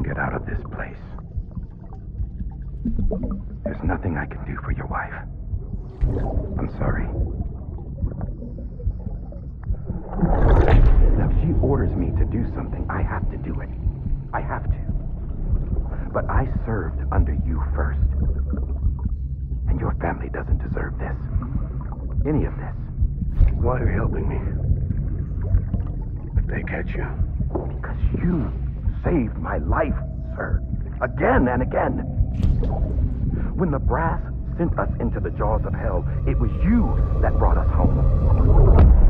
can get out of this place. There's nothing I can do for your wife. I'm sorry. Now, if she orders me to do something, I have to do it. I have to. But I served under you first. And your family doesn't deserve this. Any of this. Why are you helping me? If they catch you. Because you saved my life, sir. Again and again. When the brass sent us into the jaws of hell, it was you that brought us home.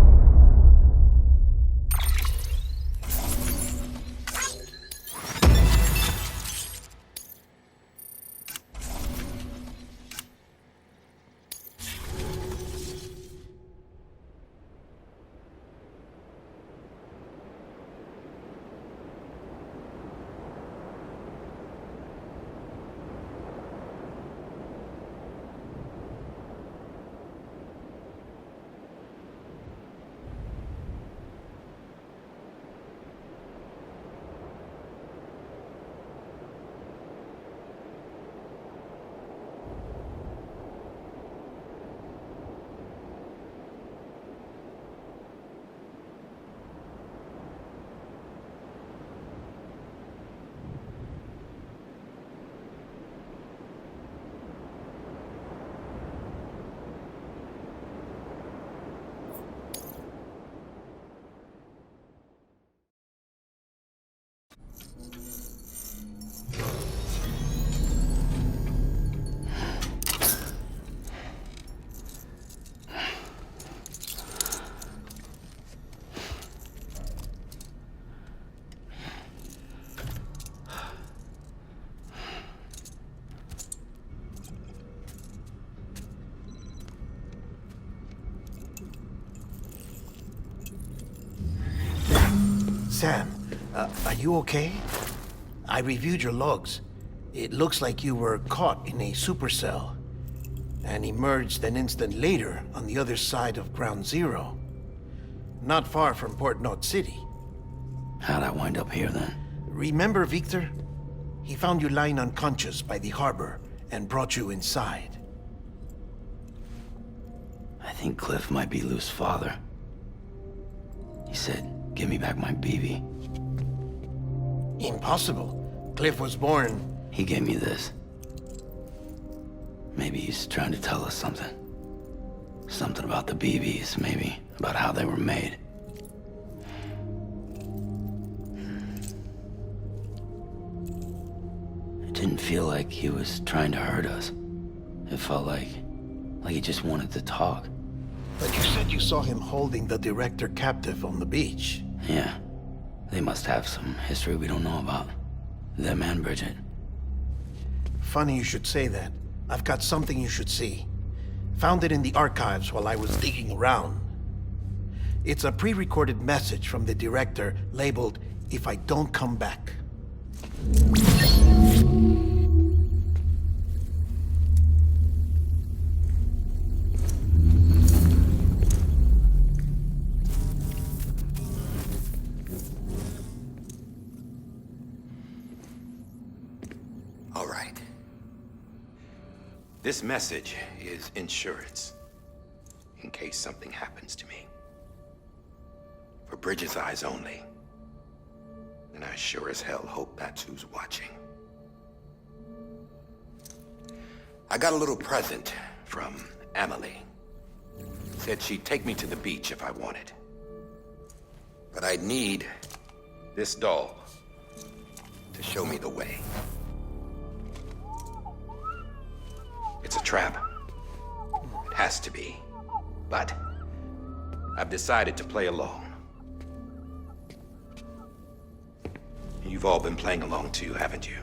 Sam, are you okay? I reviewed your logs. It looks like you were caught in a supercell and emerged an instant later on the other side of Ground Zero. Not far from Port Knot City. How'd I wind up here then? Remember Victor? He found you lying unconscious by the harbor and brought you inside. I think Cliff might be Lou's father. He said, "Give me back my BB." Impossible. Cliff was born... He gave me this. Maybe he's trying to tell us something. Something about the BBs, maybe. About how they were made. It didn't feel like he was trying to hurt us. It felt like he just wanted to talk. But you said you saw him holding the director captive on the beach. Yeah. They must have some history we don't know about. Them and Bridget. Funny you should say that. I've got something you should see. Found it in the archives while I was digging around. It's a pre-recorded message from the director labeled, "If I don't come back." All right. This message is insurance, in case something happens to me. For Bridget's eyes only. And I sure as hell hope that's who's watching. I got a little present from Emily. Said she'd take me to the beach if I wanted. But I'd need this doll to show me the way. It's a trap. It has to be. But I've decided to play along. You've all been playing along too, haven't you?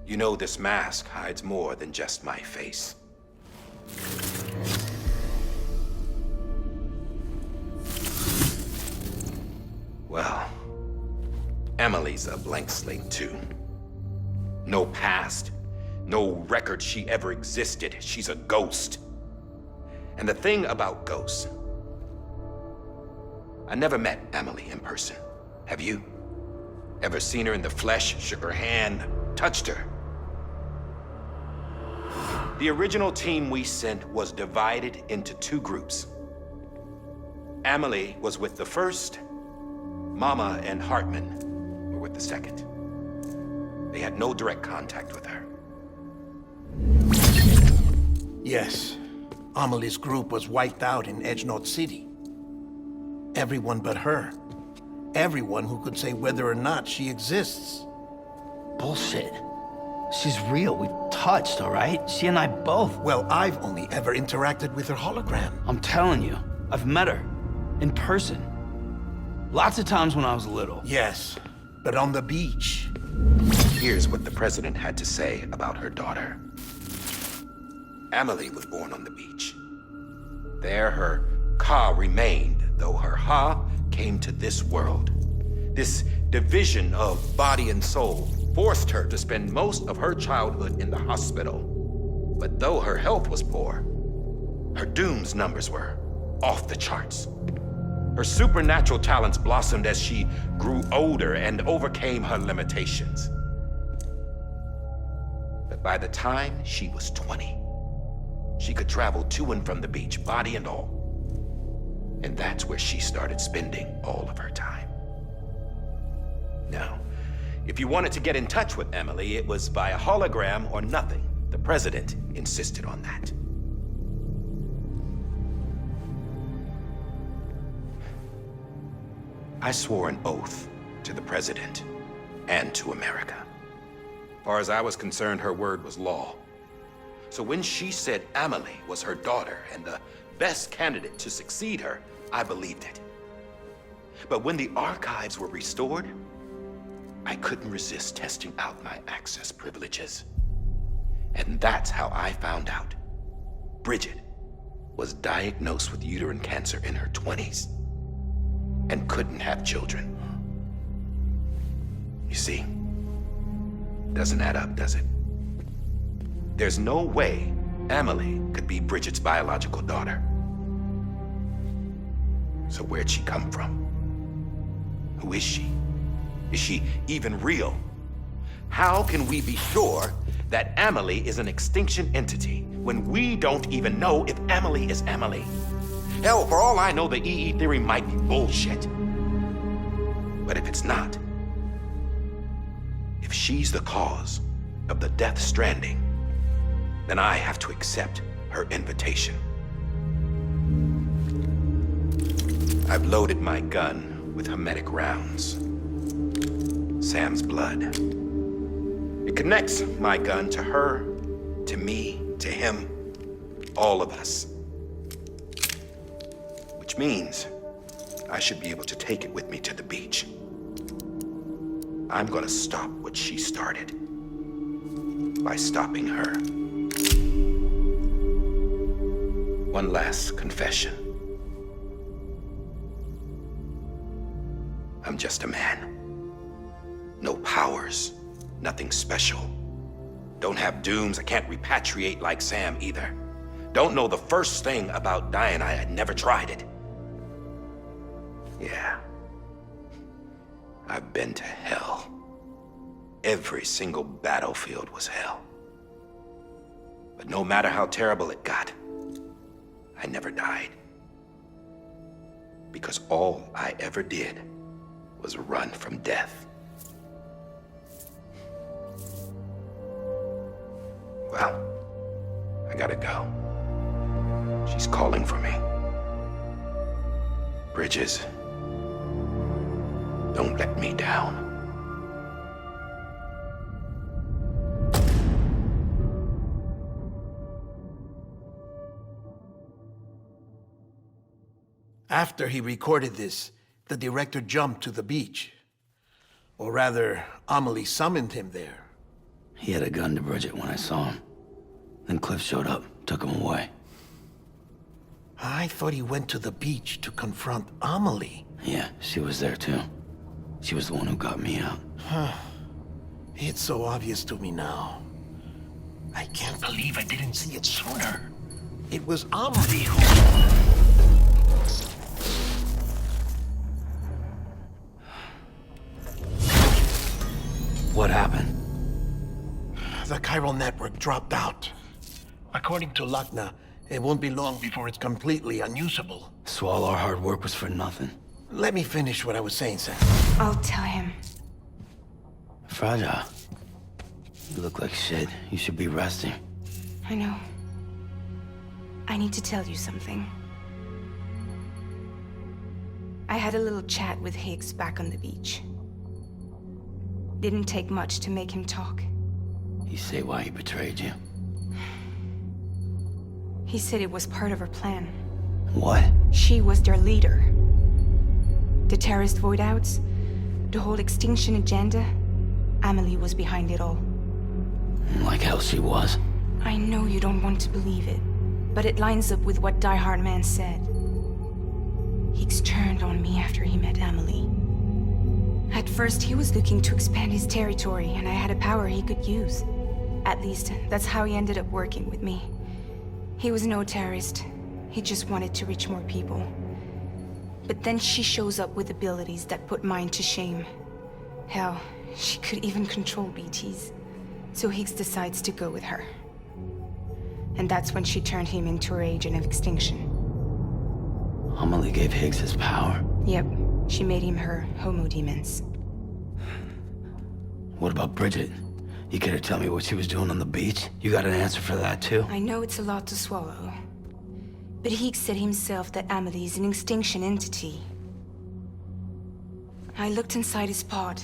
You know this mask hides more than just my face. Well, Emily's a blank slate too. No past, no record she ever existed. She's a ghost. And the thing about ghosts, I never met Emily in person. Have you? Ever seen her in the flesh, shook her hand, touched her. The original team we sent was divided into two groups. Amelie was with the first, Mama and Hartman were with the second. They had no direct contact with her. Yes. Amelie's group was wiped out in Edgenorth City. Everyone but her. Everyone who could say whether or not she exists. Bullshit. She's real. We've touched, all right? She and I both. Well, I've only ever interacted with her hologram. I'm telling you, I've met her. In person. Lots of times when I was little. Yes, but on the beach. Here's what the president had to say about her daughter. Amelie was born on the beach. There her Ka remained, though her Ha came to this world. This division of body and soul forced her to spend most of her childhood in the hospital. But though her health was poor, her Doom's numbers were off the charts. Her supernatural talents blossomed as she grew older and overcame her limitations. But by the time she was 20, she could travel to and from the beach, body and all. And that's where she started spending all of her time. Now, if you wanted to get in touch with Emily, it was via hologram or nothing. The president insisted on that. I swore an oath to the president and to America. As far as I was concerned, her word was law. So when she said Amelie was her daughter and the best candidate to succeed her, I believed it. But when the archives were restored, I couldn't resist testing out my access privileges. And that's how I found out Bridget was diagnosed with uterine cancer in her 20s and couldn't have children. You see, doesn't add up, does it? There's no way Amelie could be Bridget's biological daughter. So where'd she come from? Who is she? Is she even real? How can we be sure that Amelie is an extinction entity when we don't even know if Amelie is Amelie? Hell, for all I know, the EE theory might be bullshit. But if it's not, if she's the cause of the death stranding, then I have to accept her invitation. I've loaded my gun with hermetic rounds. Sam's blood. It connects my gun to her, to me, to him, all of us. Which means I should be able to take it with me to the beach. I'm gonna stop what she started by stopping her. One last confession. I'm just a man. No powers, nothing special. Don't have dooms, I can't repatriate like Sam either. Don't know the first thing about dying, I had never tried it. Yeah. I've been to hell. Every single battlefield was hell. But no matter how terrible it got, I never died. Because all I ever did was run from death. Well, I gotta go. She's calling for me. Bridges, don't let me down. After he recorded this, the director jumped to the beach. Or rather, Amelie summoned him there. He had a gun to Bridget when I saw him. Then Cliff showed up, took him away. I thought he went to the beach to confront Amelie. Yeah, she was there too. She was the one who got me out. It's so obvious to me now. I can't believe I didn't see it sooner. It was Amelie who... What happened? The chiral network dropped out. According to Lakna, it won't be long before it's completely unusable. So all our hard work was for nothing. Let me finish what I was saying, Sam. I'll tell him. Fragile. You look like shit. You should be resting. I know. I need to tell you something. I had a little chat with Higgs back on the beach. Didn't take much to make him talk. You say why he betrayed you? He said it was part of her plan. What? She was their leader. The terrorist voidouts, the whole extinction agenda, Amelie was behind it all. Like hell she was. I know you don't want to believe it, but it lines up with what Die Hard Man said. Higgs turned on me after he met Amelie. At first, he was looking to expand his territory, and I had a power he could use. At least, that's how he ended up working with me. He was no terrorist. He just wanted to reach more people. But then she shows up with abilities that put mine to shame. Hell, she could even control BTs. So Higgs decides to go with her. And that's when she turned him into her agent of extinction. Amelie gave Higgs his power. Yep, she made him her homo demons. What about Bridget? You care to tell me what she was doing on the beach? You got an answer for that too? I know it's a lot to swallow. But Higgs said himself that Amelie is an extinction entity. I looked inside his pod,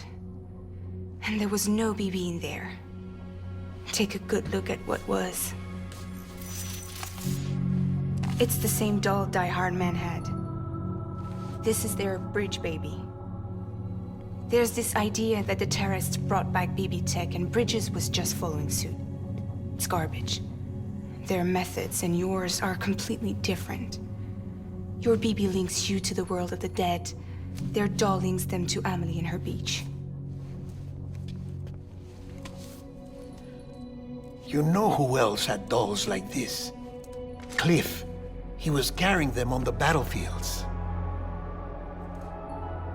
and there was no BB in there. Take a good look at what was. It's the same doll Die Hard Man had. This is their bridge baby. There's this idea that the terrorists brought back BB tech and Bridges was just following suit. It's garbage. Their methods and yours are completely different. Your BB links you to the world of the dead. Their doll links them to Amelie and her beach. You know who else had dolls like this? Cliff. He was carrying them on the battlefields.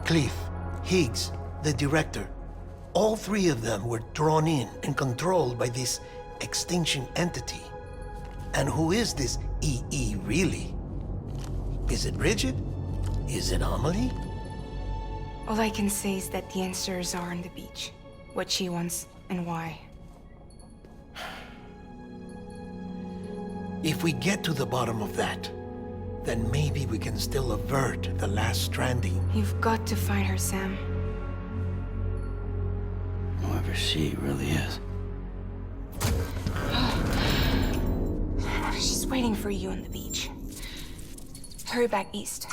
Cliff, Higgs, the director. All three of them were drawn in and controlled by this extinction entity. And who is this EE really? Is it Bridget? Is it Amelie? All I can say is that the answers are on the beach. What she wants and why. If we get to the bottom of that, then maybe we can still avert the last stranding. You've got to find her, Sam. Whoever she really is. She's waiting for you on the beach. Hurry back east.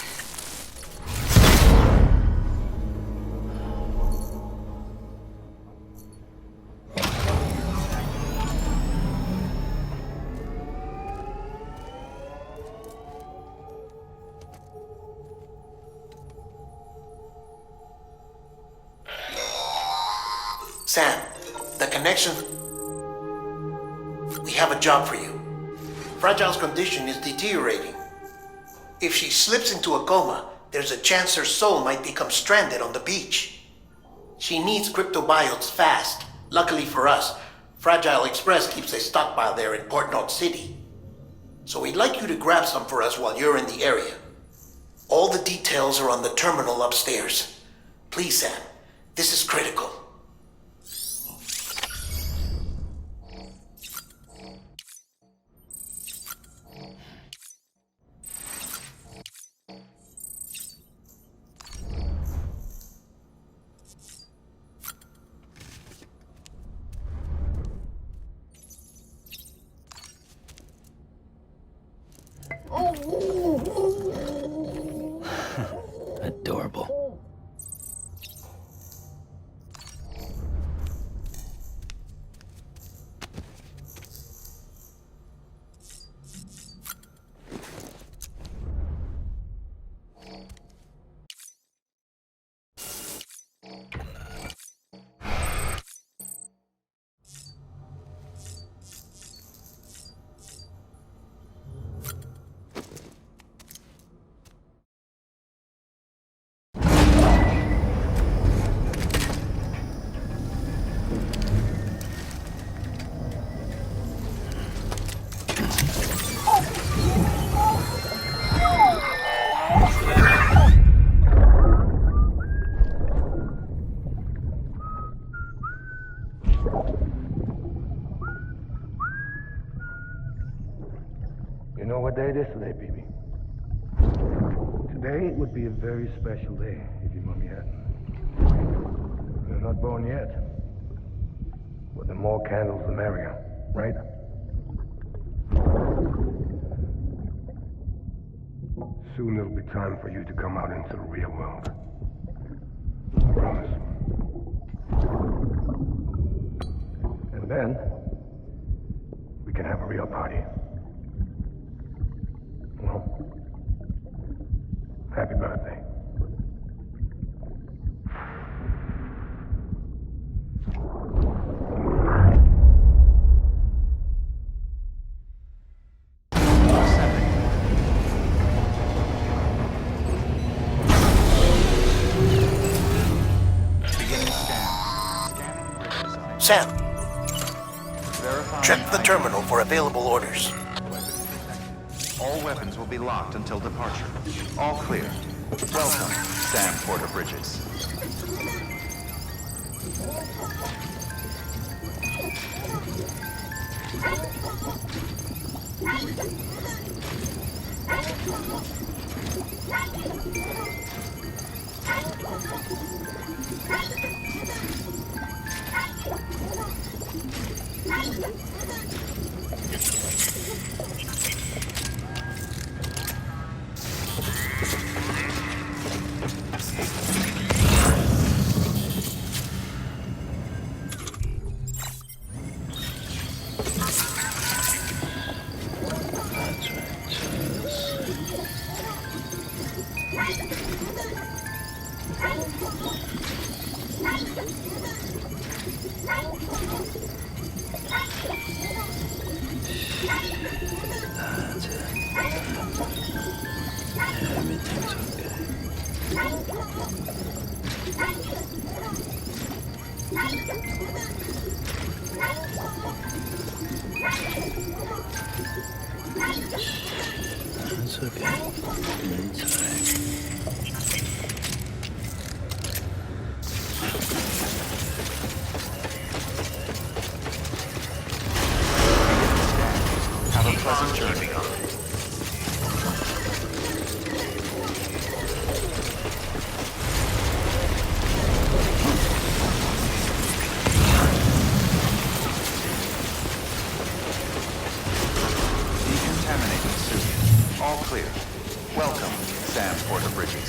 Sam, the connection... We have a job for you. Fragile's condition is deteriorating. If she slips into a coma, there's a chance her soul might become stranded on the beach. She needs cryptobiotes fast. Luckily for us, Fragile Express keeps a stockpile there in Port Knot City. So we'd like you to grab some for us while you're in the area. All the details are on the terminal upstairs. Please, Sam, this is critical. Adorable. would be a very special day if your mommy hadn't. You're not born yet. But the more candles, the merrier, right? Soon it'll be time for you to come out into the real world. I promise. And then, we can have a real party. Well, happy birthday. Sam, check the terminal for available orders. All weapons will be locked until departure. All clear. Welcome, Sam Porter Bridges. It's okay. It's Have a pleasant journey. Decontaminating suit. All clear. Welcome, Sam Porter Bridges.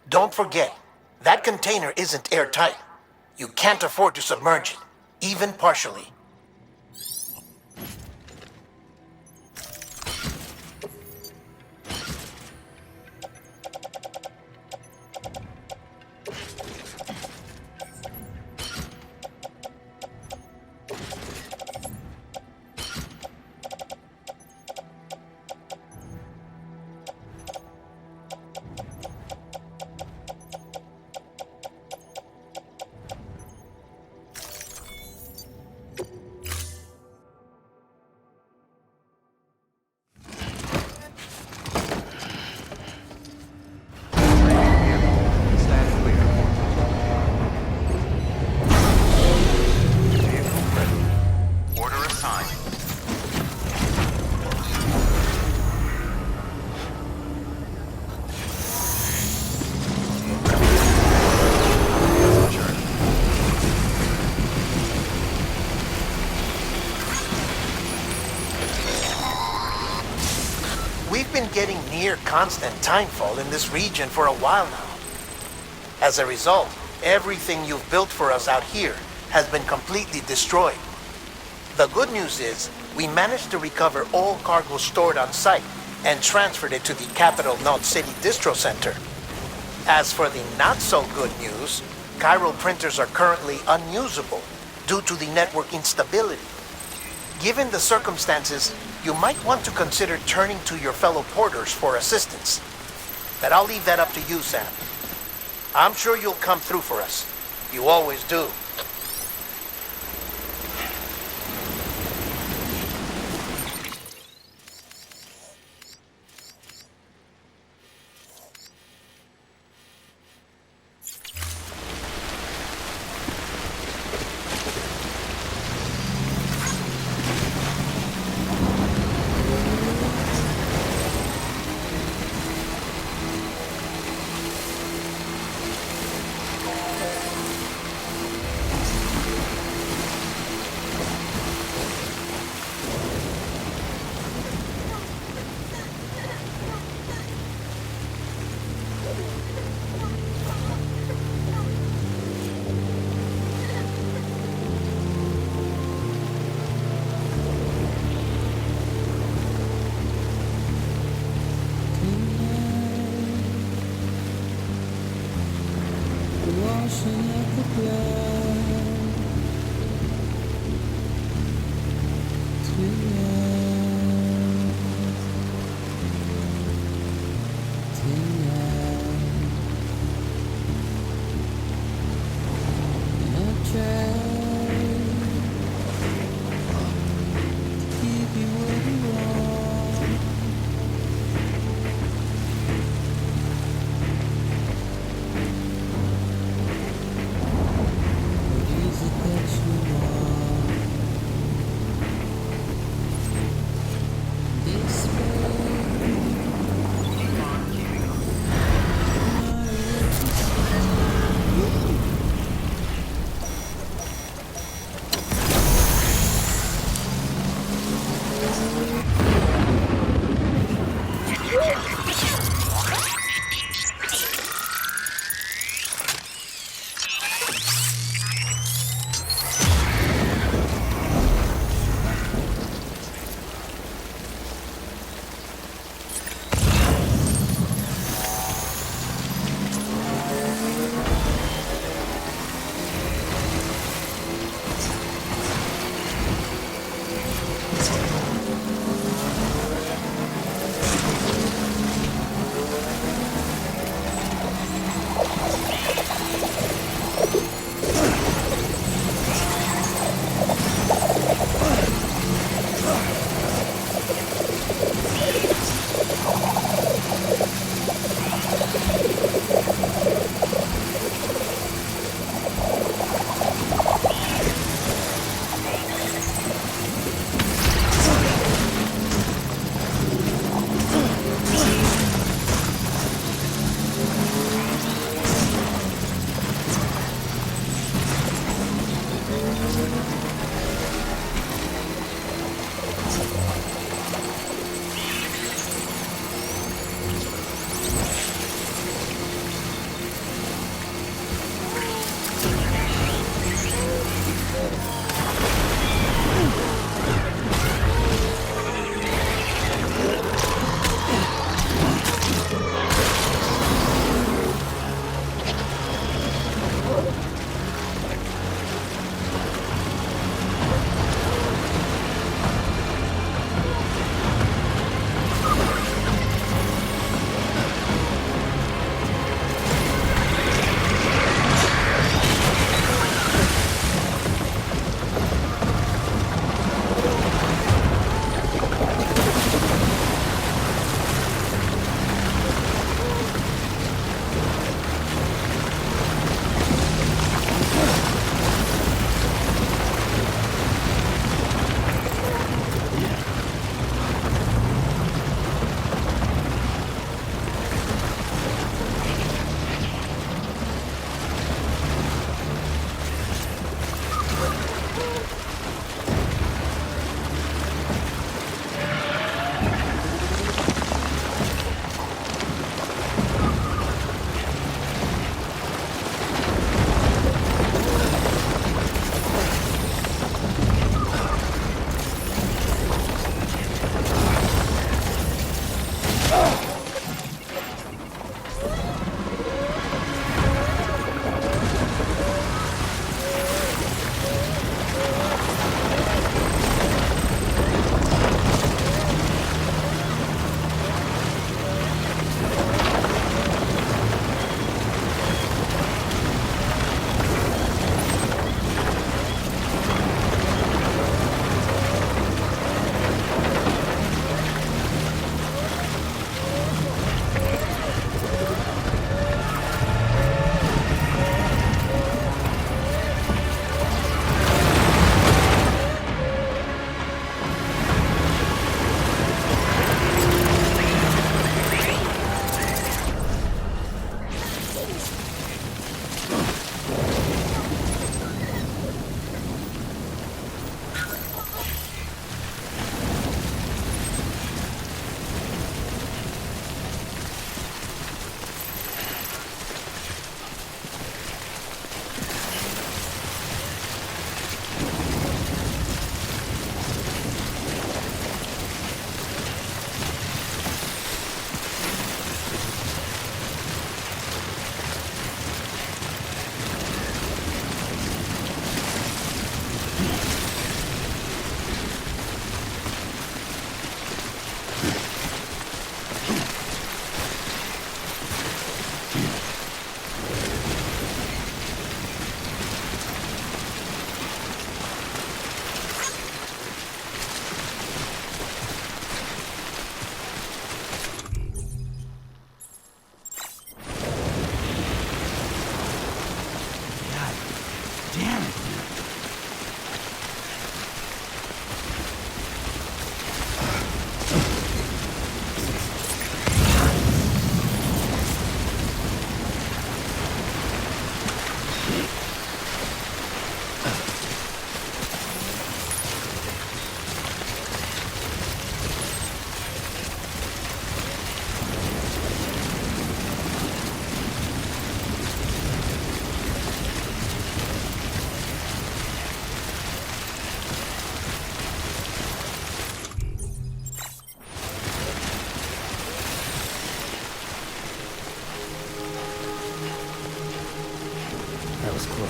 Don't forget, that container isn't airtight. You can't afford to submerge it, even partially. We've been getting near constant timefall in this region for a while now. As a result, everything you've built for us out here has been completely destroyed. The good news is, we managed to recover all cargo stored on site and transferred it to the Capital Knot City Distro Center. As for the not-so-good news, chiral printers are currently unusable due to the network instability. Given the circumstances, you might want to consider turning to your fellow porters for assistance. But I'll leave that up to you, Sam. I'm sure you'll come through for us. You always do.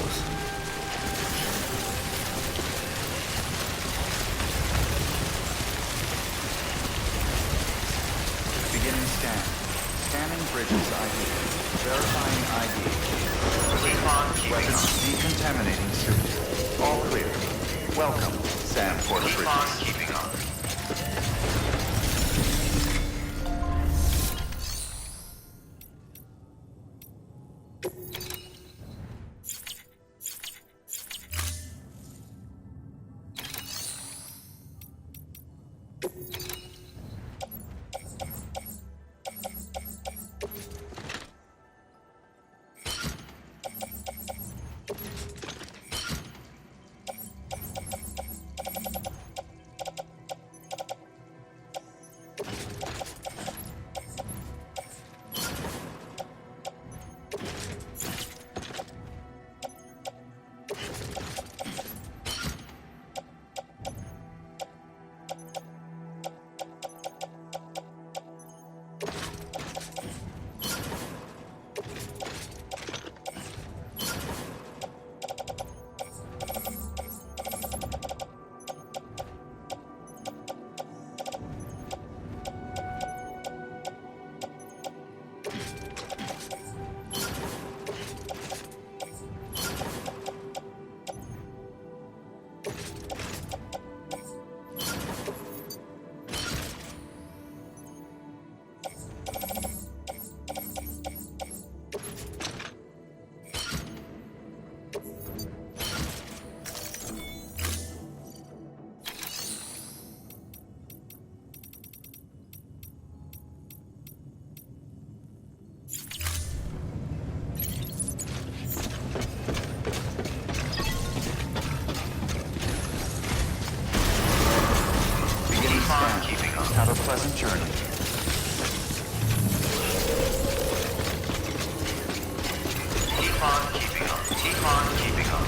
close. Beginning scan. Scanning bridges ID. Verifying ID. Weapons decontaminating suit. All clear. Welcome, Sam Porter Bridges. Have a pleasant journey. Keep on keeping up. Keep on keeping up.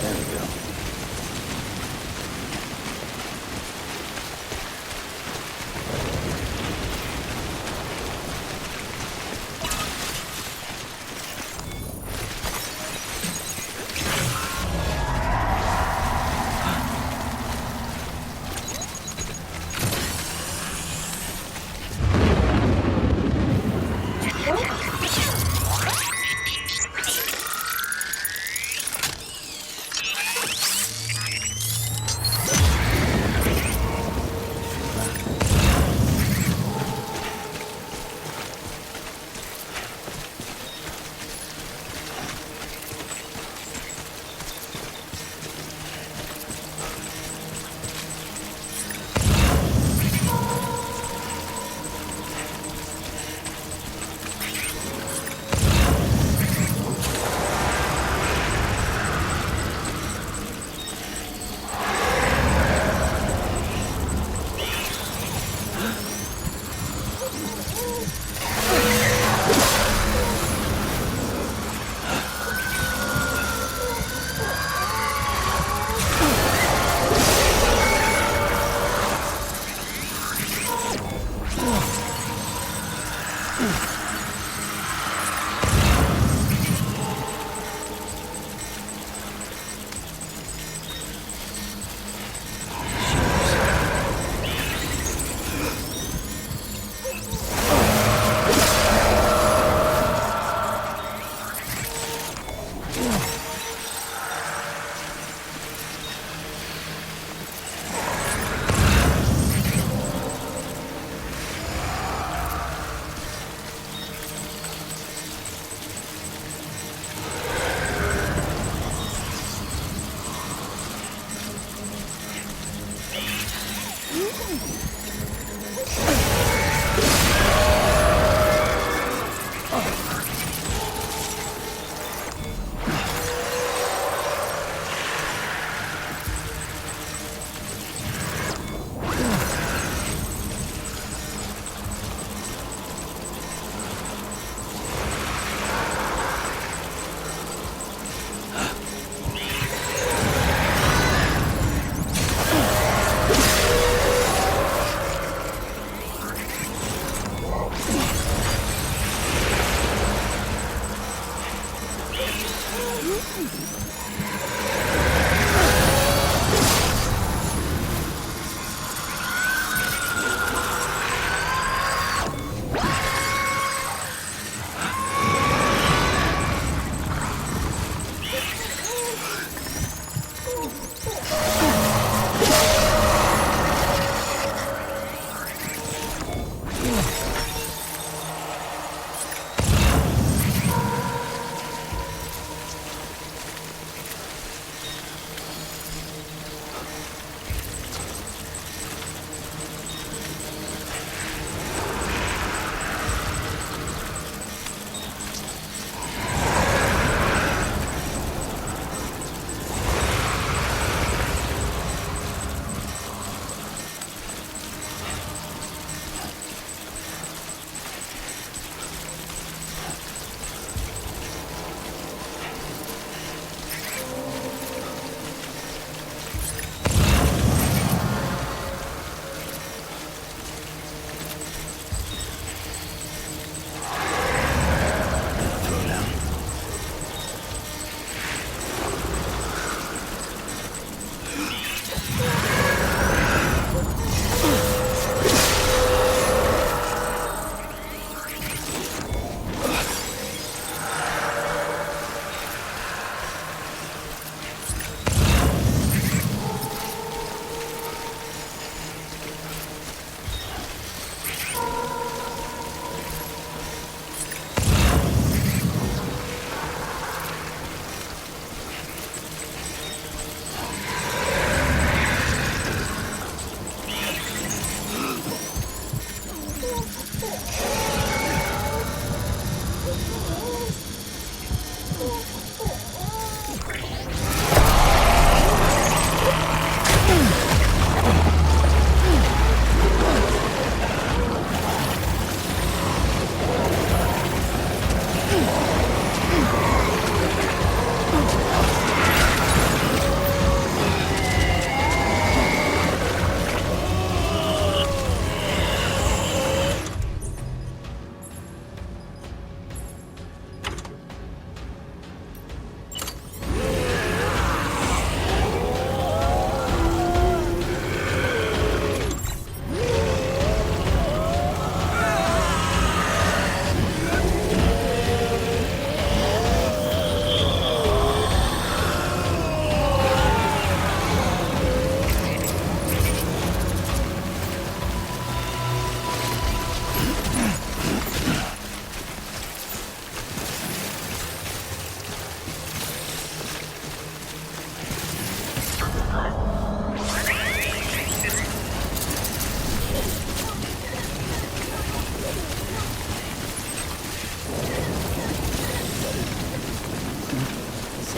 There we go.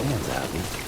Someone's happy.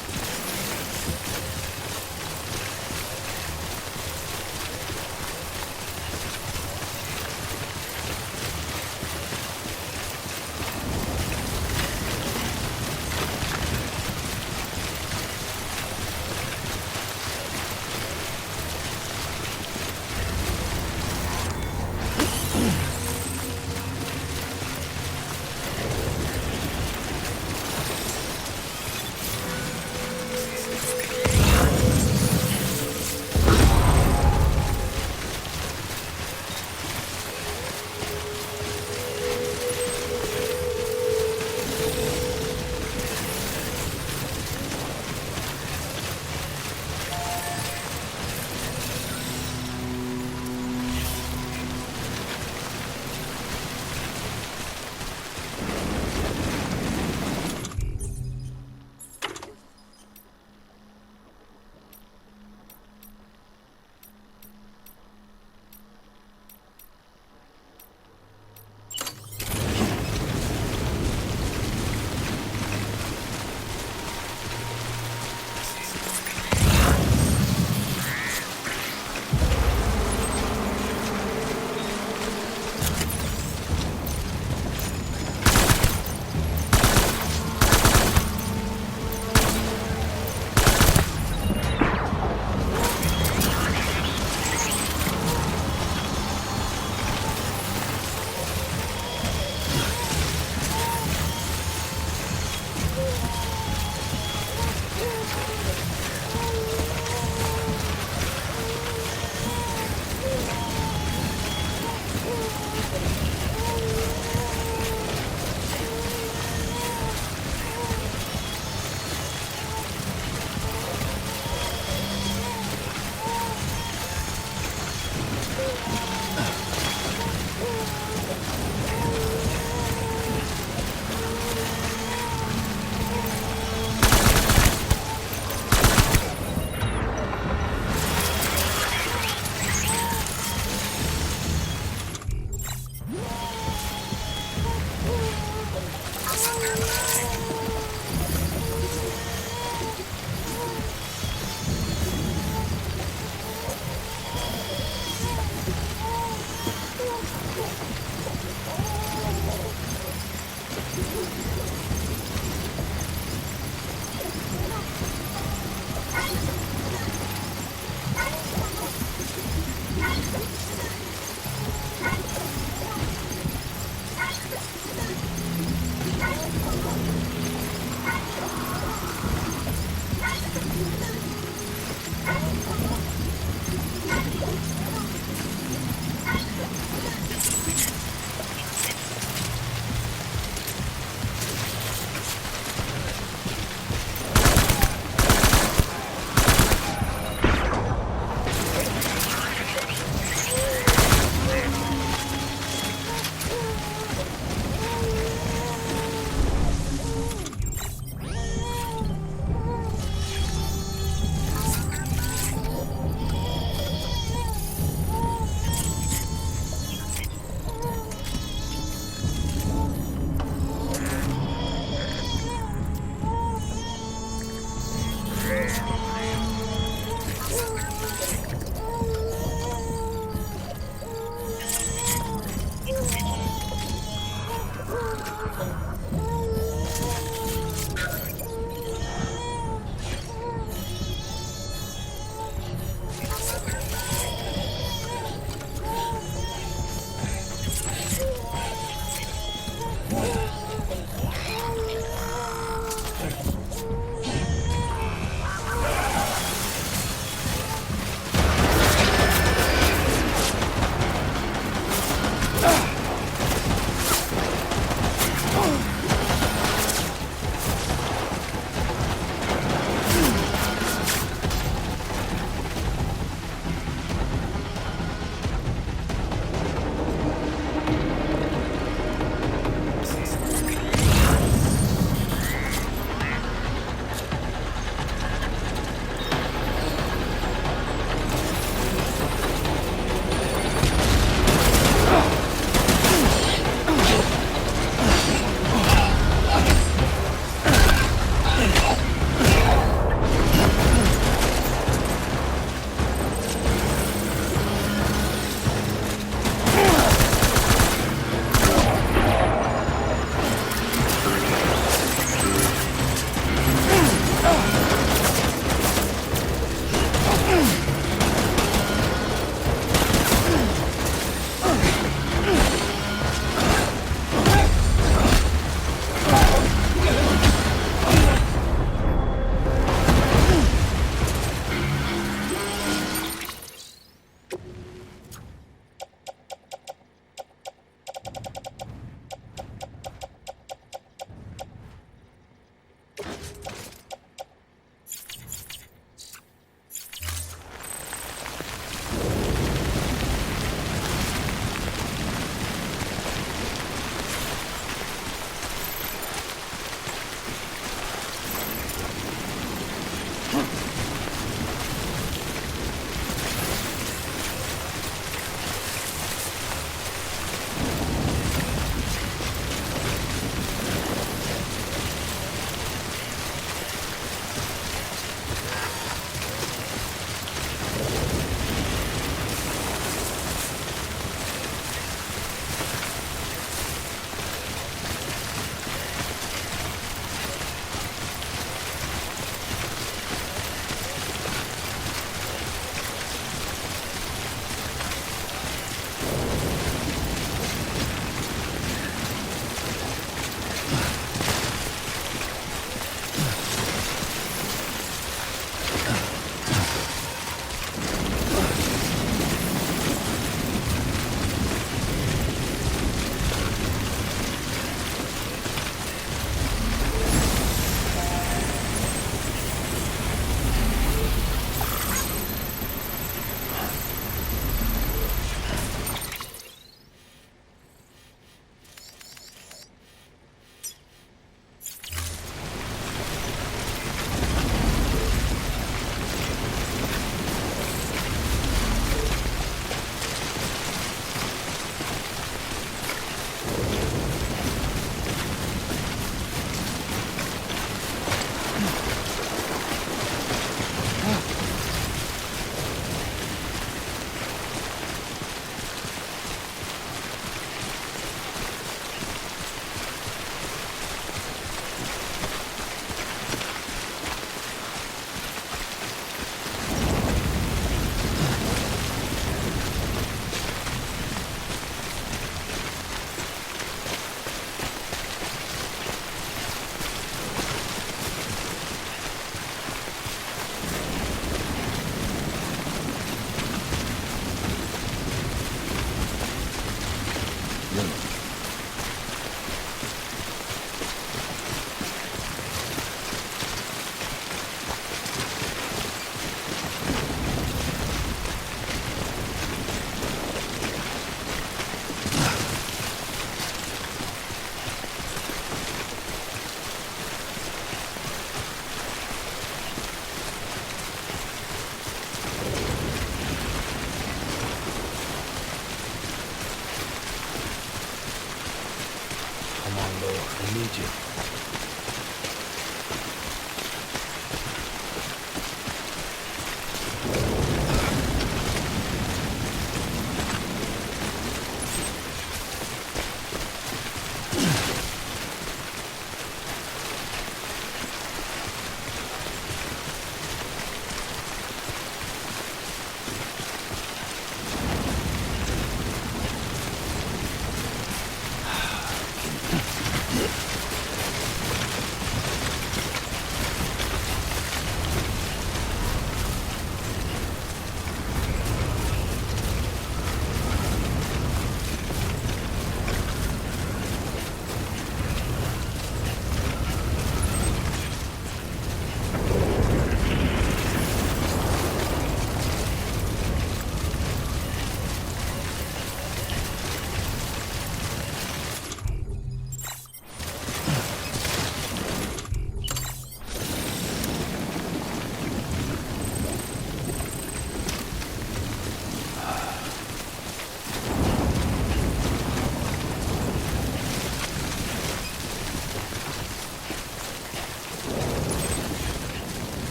I need you.